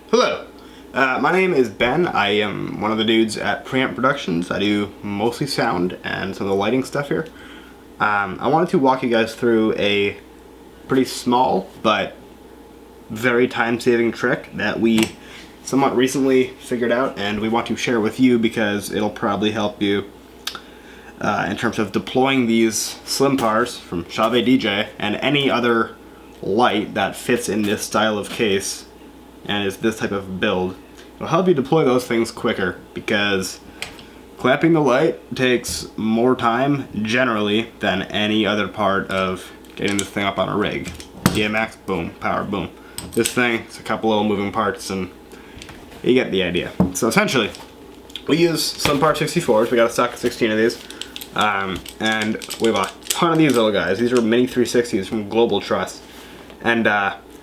Hello, my name is Ben. I am one of the dudes at Preamp Productions. I do mostly sound and some of the lighting stuff here. I wanted to walk you guys through a pretty small but very time-saving trick that we somewhat recently figured out, and we want to share with you because it'll probably help you in terms of deploying these slim pars from Chauvet DJ and any other light that fits in this style of case and is this type of build. It'll help you deploy those things quicker because clamping the light takes more time generally than any other part of getting this thing up on a rig. DMX, boom, power, boom. This thing, it's a couple little moving parts and you get the idea. So essentially, we use slim par 64s. We got a stock of 16 of these. And we have a ton of these little guys. These are Mini-360s from Global Truss. And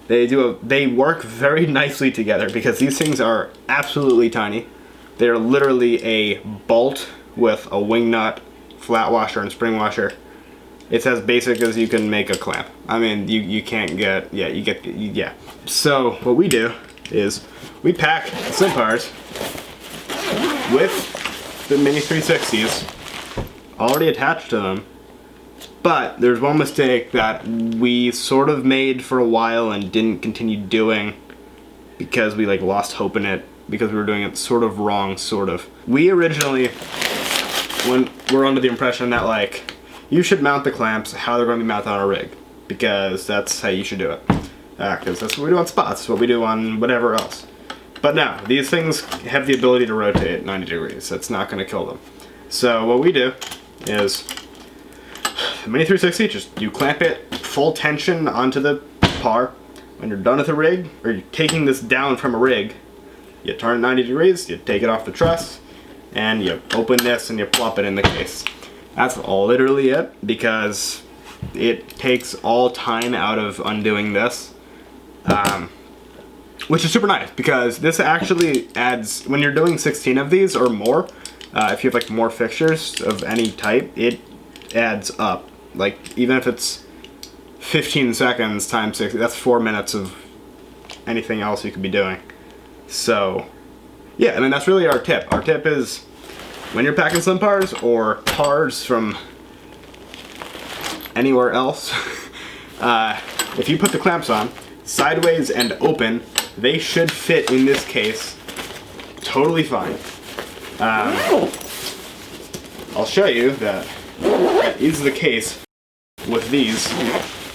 they work very nicely together because these things are absolutely tiny. They're literally a bolt with a wing nut, flat washer, and spring washer. It's as basic as you can make a clamp. I mean, you can't get, yeah. So what we do is we pack the slim pars with the Mini-360s already attached to them. But there's one mistake that we sort of made for a while and didn't continue doing because we lost hope in it because we were doing it sort of wrong, sort of. We originally were under the impression that you should mount the clamps how they're going to be mounted on a rig because that's how you should do it. Because that's what we do on spots, it's what we do on whatever else. But no, these things have the ability to rotate 90 degrees. That's not going to kill them. So what we do is the Mini-360, just you clamp it full tension onto the par. When you're done with the rig, or you're taking this down from a rig, you turn it 90 degrees, you take it off the truss, and you open this and you plop it in the case. That's literally it, because it takes all time out of undoing this, which is super nice, because this actually adds, when you're doing 16 of these or more, if you have more fixtures of any type, it adds up. Even if it's 15 seconds times 60, that's 4 minutes of anything else you could be doing. So yeah, I mean, that's really our tip. Our tip is when you're packing slim pars or pars from anywhere else, if you put the clamps on sideways and open, they should fit in this case totally fine. I'll show you that is the case with these.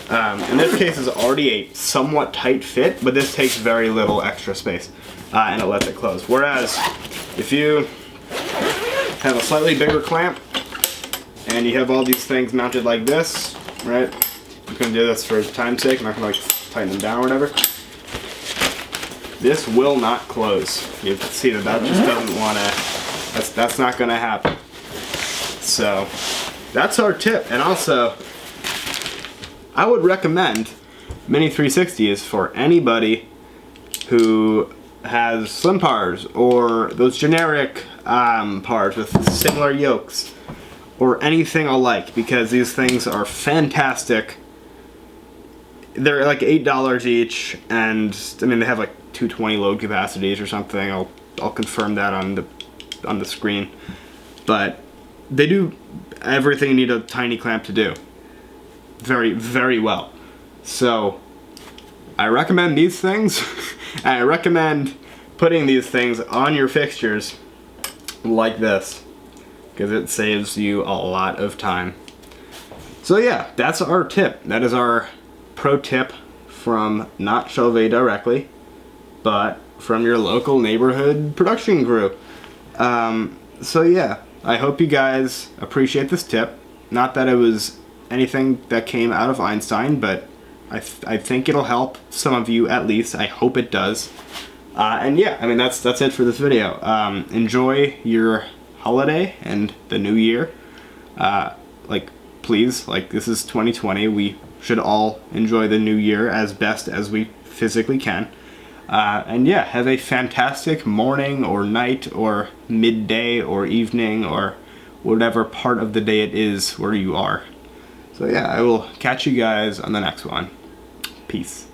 And this case is already a somewhat tight fit, but this takes very little extra space and it lets it close. Whereas if you have a slightly bigger clamp and you have all these things mounted like this, right? I'm gonna do this for time's sake. I'm not gonna tighten them down or whatever. This will not close. You can see that just doesn't want to. That's not gonna happen. So that's our tip. And also, I would recommend Mini-360s for anybody who has slim pars or those generic pars with similar yokes or anything alike, because these things are fantastic. They're $8 each, and I mean they have 220 load capacities or something. I'll confirm that on the screen, but they do everything you need a tiny clamp to do very, very well. So I recommend these things. And I recommend putting these things on your fixtures like this because it saves you a lot of time. So yeah, that's our tip. That is our pro tip from not Chauvet directly, but from your local neighborhood production crew. So yeah, I hope you guys appreciate this tip. Not that it was anything that came out of Einstein, but I think it'll help some of you at least. I hope it does. And yeah, I mean that's it for this video. Enjoy your holiday and the new year. Please, this is 2020. We should all enjoy the new year as best as we physically can. And yeah, have a fantastic morning or night or midday or evening or whatever part of the day it is where you are. So yeah, I will catch you guys on the next one. Peace.